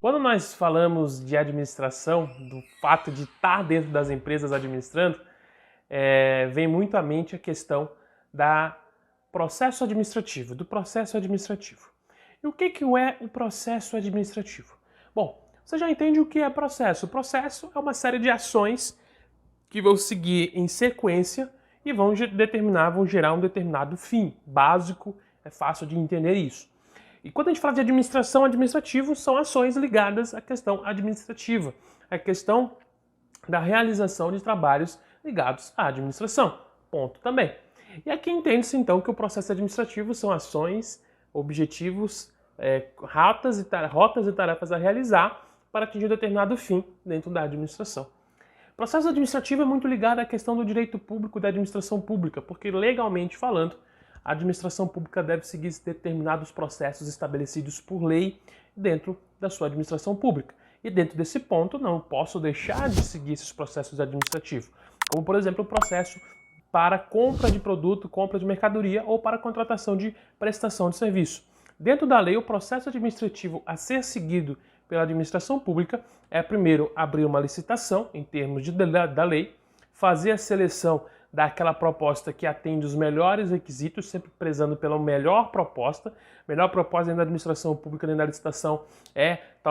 Quando nós falamos de administração, do fato de estar dentro das empresas administrando, vem muito à mente a questão do processo administrativo. E o que é o processo administrativo? Bom, você já entende o que é processo. O processo é uma série de ações que vão seguir em sequência e vão gerar um determinado fim. Básico, é fácil de entender isso. E quando a gente fala de administrativo, são ações ligadas à questão administrativa, à questão da realização de trabalhos ligados à administração. Ponto também. E aqui entende-se então que o processo administrativo são ações, objetivos, rotas e tarefas a realizar para atingir um determinado fim dentro da administração. O processo administrativo é muito ligado à questão do direito público e da administração pública, porque legalmente falando, a administração pública deve seguir determinados processos estabelecidos por lei dentro da sua administração pública. E dentro desse ponto, não posso deixar de seguir esses processos administrativos, como, por exemplo, o processo para compra de produto, compra de mercadoria ou para contratação de prestação de serviço. Dentro da lei, o processo administrativo a ser seguido pela administração pública é, primeiro, abrir uma licitação, em termos da lei, fazer a seleção daquela proposta que atende os melhores requisitos, sempre prezando pela melhor proposta. Melhor proposta dentro da administração pública, dentro da licitação,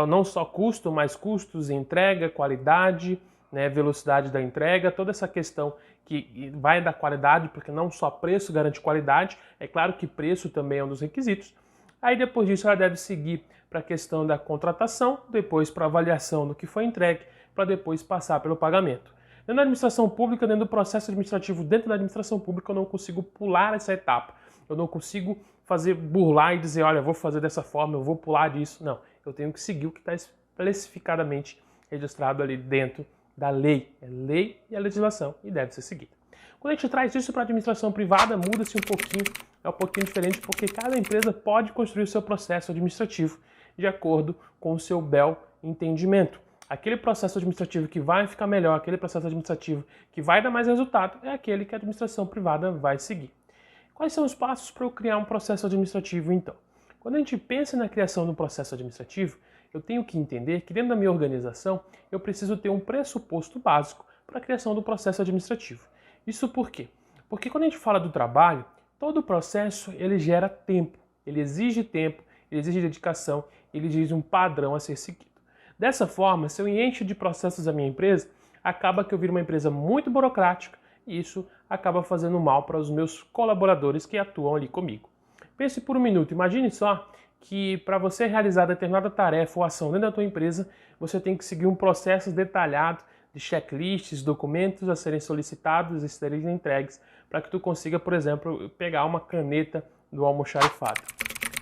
não só custo, mas custos, entrega, qualidade, velocidade da entrega, toda essa questão que vai da qualidade, porque não só preço garante qualidade, é claro que preço também é um dos requisitos. Aí depois disso ela deve seguir para a questão da contratação, depois para a avaliação do que foi entregue, para depois passar pelo pagamento. Dentro da administração pública, dentro do processo administrativo, dentro da administração pública, eu não consigo pular essa etapa. Eu não consigo burlar e dizer, olha, eu vou fazer dessa forma, eu vou pular disso. Não, eu tenho que seguir o que está especificadamente registrado ali dentro da lei. É lei e a legislação e deve ser seguida. Quando a gente traz isso para a administração privada, muda-se um pouquinho, é um pouquinho diferente, porque cada empresa pode construir o seu processo administrativo de acordo com o seu bel entendimento. Aquele processo administrativo que vai ficar melhor, aquele processo administrativo que vai dar mais resultado, é aquele que a administração privada vai seguir. Quais são os passos para eu criar um processo administrativo, então? Quando a gente pensa na criação de um processo administrativo, eu tenho que entender que dentro da minha organização, eu preciso ter um pressuposto básico para a criação do processo administrativo. Isso por quê? Porque quando a gente fala do trabalho, todo o processo ele gera tempo, ele exige dedicação, ele exige um padrão a ser seguido. Dessa forma, se eu encho de processos a minha empresa, acaba que eu viro uma empresa muito burocrática e isso acaba fazendo mal para os meus colaboradores que atuam ali comigo. Pense por um minuto, imagine só que para você realizar determinada tarefa ou ação dentro da tua empresa, você tem que seguir um processo detalhado de checklists, documentos a serem solicitados e serem entregues para que tu consiga, por exemplo, pegar uma caneta do almoxarifado.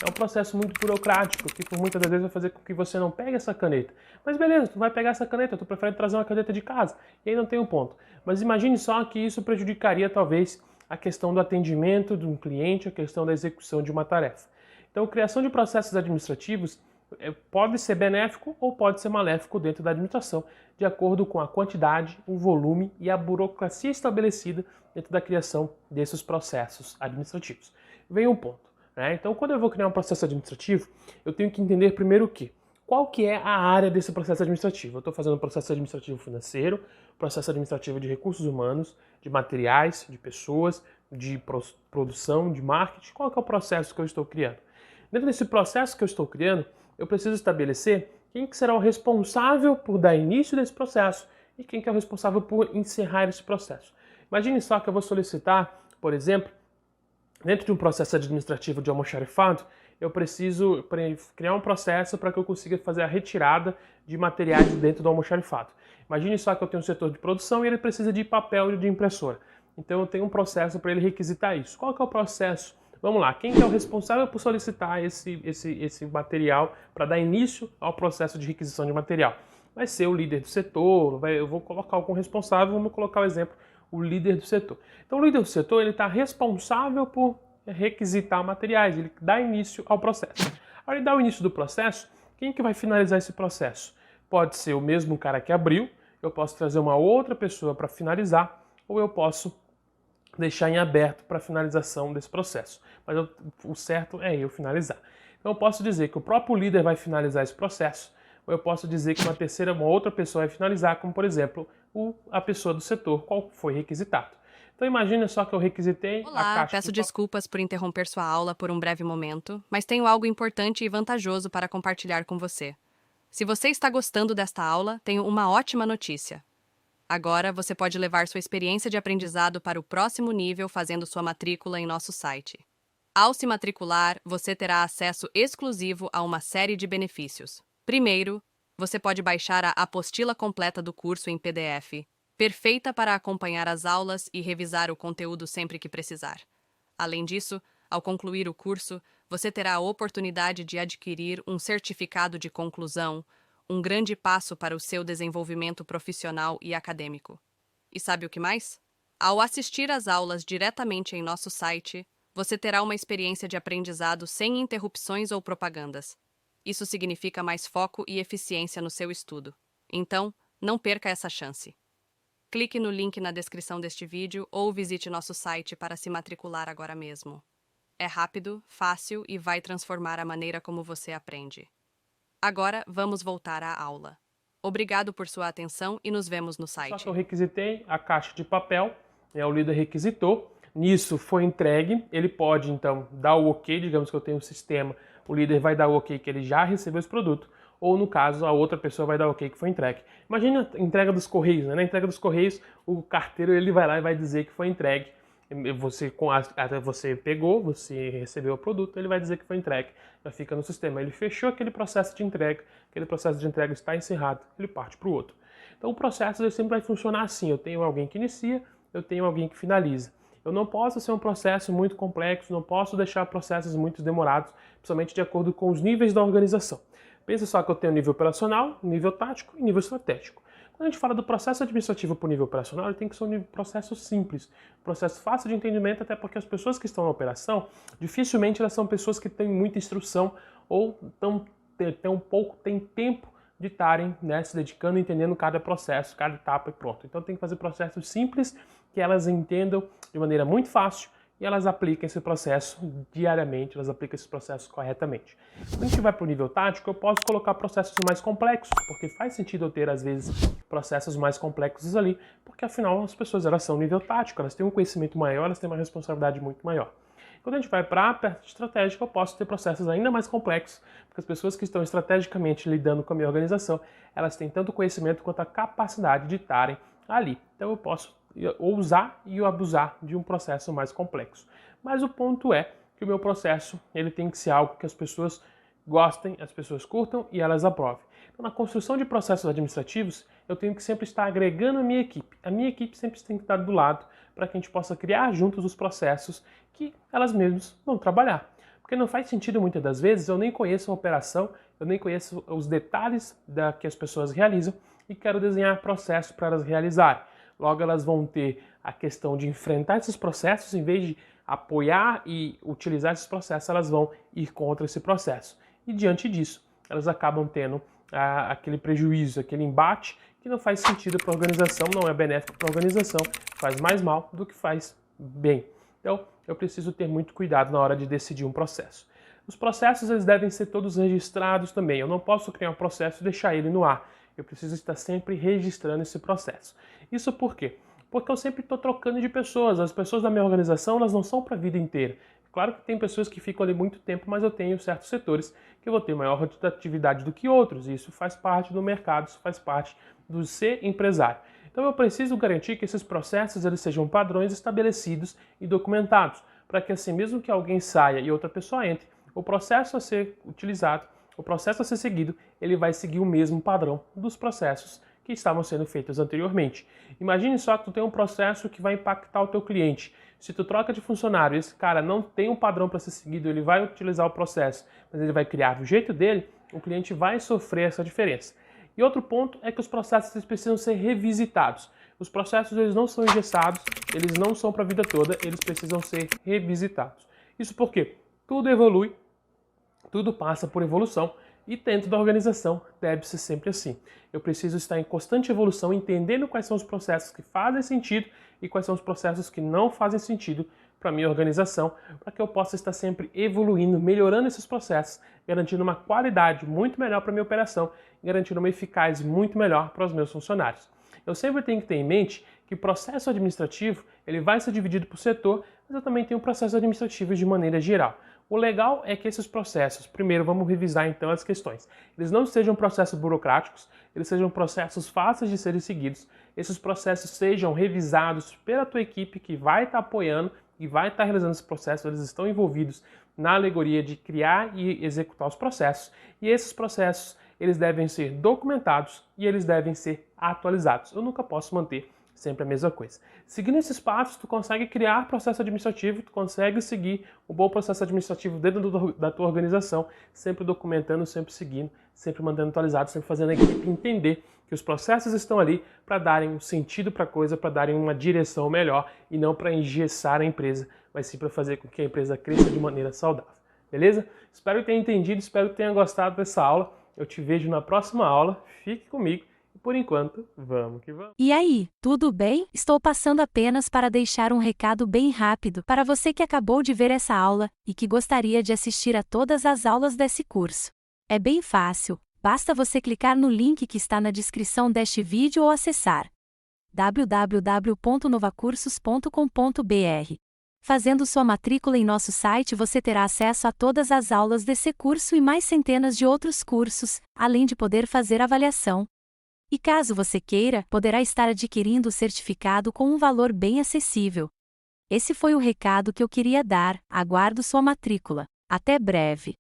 É um processo muito burocrático, que por muitas das vezes vai fazer com que você não pegue essa caneta. Mas beleza, tu vai pegar essa caneta, tu prefere trazer uma caneta de casa, e aí não tem um ponto. Mas imagine só que isso prejudicaria talvez a questão do atendimento de um cliente, a questão da execução de uma tarefa. Então, a criação de processos administrativos pode ser benéfico ou pode ser maléfico dentro da administração, de acordo com a quantidade, o volume e a burocracia estabelecida dentro da criação desses processos administrativos. Vem um ponto. Então, quando eu vou criar um processo administrativo, eu tenho que entender primeiro o quê? Qual que é a área desse processo administrativo? Eu estou fazendo um processo administrativo financeiro, processo administrativo de recursos humanos, de materiais, de pessoas, de produção, de marketing. Qual que é o processo que eu estou criando? Dentro desse processo que eu estou criando, eu preciso estabelecer quem que será o responsável por dar início desse processo e quem que é o responsável por encerrar esse processo. Imagine só que eu vou solicitar, por exemplo, dentro de um processo administrativo de almoxarifado, eu preciso criar um processo para que eu consiga fazer a retirada de materiais dentro do almoxarifado. Imagine só que eu tenho um setor de produção e ele precisa de papel e de impressora. Então eu tenho um processo para ele requisitar isso. Qual que é o processo? Vamos lá, quem que é o responsável por solicitar esse material para dar início ao processo de requisição de material? Vai ser o líder do setor, eu vou colocar algum responsável, vamos colocar o exemplo, o líder do setor. Então o líder do setor ele está responsável por requisitar materiais, ele dá início ao processo. Ao ele dar o início do processo, quem que vai finalizar esse processo? Pode ser o mesmo cara que abriu, eu posso trazer uma outra pessoa para finalizar, ou eu posso deixar em aberto para finalização desse processo. Mas o certo é eu finalizar. Então eu posso dizer que o próprio líder vai finalizar esse processo, ou eu posso dizer que uma outra pessoa vai finalizar, como por exemplo, a pessoa do setor, qual foi requisitado. Então imagine só que eu requisitei a Olá, caixa peço de papel. desculpas por interromper sua aula por um breve momento, mas tenho algo importante e vantajoso para compartilhar com você. Se você está gostando desta aula, tenho uma ótima notícia. Agora você pode levar sua experiência de aprendizado para o próximo nível fazendo sua matrícula em nosso site. Ao se matricular, você terá acesso exclusivo a uma série de benefícios. Primeiro, você pode baixar a apostila completa do curso em PDF, perfeita para acompanhar as aulas e revisar o conteúdo sempre que precisar. Além disso, ao concluir o curso, você terá a oportunidade de adquirir um certificado de conclusão, um grande passo para o seu desenvolvimento profissional e acadêmico. E sabe o que mais? Ao assistir às aulas diretamente em nosso site, você terá uma experiência de aprendizado sem interrupções ou propagandas. Isso significa mais foco e eficiência no seu estudo. Então, não perca essa chance. Clique no link na descrição deste vídeo ou visite nosso site para se matricular agora mesmo. É rápido, fácil e vai transformar a maneira como você aprende. Agora, vamos voltar à aula. Obrigado por sua atenção e nos vemos no Só que site. eu requisitei a caixa de papel, o líder requisitou, nisso foi entregue, ele pode então dar o ok, digamos que eu tenho um sistema, o líder vai dar o ok que ele já recebeu esse produto, ou no caso a outra pessoa vai dar o ok que foi entregue. Imagina a entrega dos Correios, né? Na entrega dos Correios o carteiro ele vai lá e vai dizer que foi entregue, você pegou, você recebeu o produto, ele vai dizer que foi entregue, já fica no sistema, ele fechou aquele processo de entrega, aquele processo de entrega está encerrado, ele parte para o outro. Então o processo ele sempre vai funcionar assim, eu tenho alguém que inicia, eu tenho alguém que finaliza. Eu não posso ser um processo muito complexo, não posso deixar processos muito demorados, principalmente de acordo com os níveis da organização. Pensa só que eu tenho nível operacional, nível tático e nível estratégico. Quando a gente fala do processo administrativo para o nível operacional, ele tem que ser um processo simples, um processo fácil de entendimento, até porque as pessoas que estão na operação, dificilmente elas são pessoas que têm muita instrução ou têm tempo de estarem, né, se dedicando, entendendo cada processo, cada etapa e pronto. Então tem que fazer processos simples que elas entendam de maneira muito fácil e elas aplicam esse processo diariamente, elas aplicam esse processo corretamente. Quando a gente vai para o nível tático, eu posso colocar processos mais complexos, porque faz sentido eu ter, às vezes, processos mais complexos ali, porque afinal as pessoas elas são nível tático, elas têm um conhecimento maior, elas têm uma responsabilidade muito maior. Quando a gente vai para a parte estratégica, eu posso ter processos ainda mais complexos, porque as pessoas que estão estrategicamente lidando com a minha organização, elas têm tanto conhecimento quanto a capacidade de estarem ali. Então eu posso usar e abusar de um processo mais complexo. Mas o ponto é que o meu processo ele tem que ser algo que as pessoas gostem, as pessoas curtam e elas aprovem. Então, na construção de processos administrativos, eu tenho que sempre estar agregando a minha equipe. A minha equipe sempre tem que estar do lado para que a gente possa criar juntos os processos que elas mesmas vão trabalhar. Porque não faz sentido muitas das vezes, eu nem conheço a operação, eu nem conheço os detalhes que as pessoas realizam e quero desenhar processos para elas realizarem. Logo, elas vão ter a questão de enfrentar esses processos, em vez de apoiar e utilizar esses processos, elas vão ir contra esse processo. E diante disso, elas acabam tendo aquele prejuízo, aquele embate que não faz sentido para a organização, não é benéfico para a organização, faz mais mal do que faz bem. Então, eu preciso ter muito cuidado na hora de decidir um processo. Os processos eles devem ser todos registrados também. Eu não posso criar um processo e deixar ele no ar. Eu preciso estar sempre registrando esse processo. Isso por quê? Porque eu sempre estou trocando de pessoas. As pessoas da minha organização elas não são para a vida inteira. Claro que tem pessoas que ficam ali muito tempo, mas eu tenho certos setores que eu vou ter maior rotatividade do que outros. E isso faz parte do mercado, isso faz parte do ser empresário. Então eu preciso garantir que esses processos eles sejam padrões estabelecidos e documentados, para que assim mesmo que alguém saia e outra pessoa entre, o processo a ser utilizado, o processo a ser seguido, ele vai seguir o mesmo padrão dos processos que estavam sendo feitos anteriormente. Imagine só que tu tem um processo que vai impactar o teu cliente. Se tu troca de funcionário, esse cara não tem um padrão para ser seguido, ele vai utilizar o processo, mas ele vai criar do jeito dele, o cliente vai sofrer essa diferença. E outro ponto é que os processos eles precisam ser revisitados. Os processos eles não são engessados, eles não são para a vida toda, eles precisam ser revisitados. Isso porque tudo evolui, tudo passa por evolução e dentro da organização deve ser sempre assim. Eu preciso estar em constante evolução, entendendo quais são os processos que fazem sentido e quais são os processos que não fazem sentido para a minha organização, para que eu possa estar sempre evoluindo, melhorando esses processos, garantindo uma qualidade muito melhor para a minha operação garantindo uma eficácia muito melhor para os meus funcionários. Eu sempre tenho que ter em mente que o processo administrativo ele vai ser dividido por setor, mas eu também tenho o processo administrativo de maneira geral. O legal é que esses processos, primeiro vamos revisar então as questões, eles não sejam processos burocráticos, eles sejam processos fáceis de serem seguidos, esses processos sejam revisados pela tua equipe que vai estar apoiando e vai estar realizando esse processo, eles estão envolvidos na alegoria de criar e executar os processos, e esses processos eles devem ser documentados e eles devem ser atualizados. Eu nunca posso manter sempre a mesma coisa. Seguindo esses passos, tu consegue criar processo administrativo, tu consegue seguir um bom processo administrativo dentro da tua organização, sempre documentando, sempre seguindo, sempre mantendo atualizado, sempre fazendo a equipe entender que os processos estão ali para darem um sentido para a coisa, para darem uma direção melhor e não para engessar a empresa, mas sim para fazer com que a empresa cresça de maneira saudável. Beleza? Espero que tenha entendido, espero que tenha gostado dessa aula. Eu te vejo na próxima aula. Fique comigo. E por enquanto, vamos que vamos. E aí, tudo bem? Estou passando apenas para deixar um recado bem rápido para você que acabou de ver essa aula e que gostaria de assistir a todas as aulas desse curso. É bem fácil, basta você clicar no link que está na descrição deste vídeo ou acessar www.novacursos.com.br. Fazendo sua matrícula em nosso site você terá acesso a todas as aulas desse curso e mais centenas de outros cursos, além de poder fazer avaliação. E caso você queira, poderá estar adquirindo o certificado com um valor bem acessível. Esse foi o recado que eu queria dar, aguardo sua matrícula. Até breve!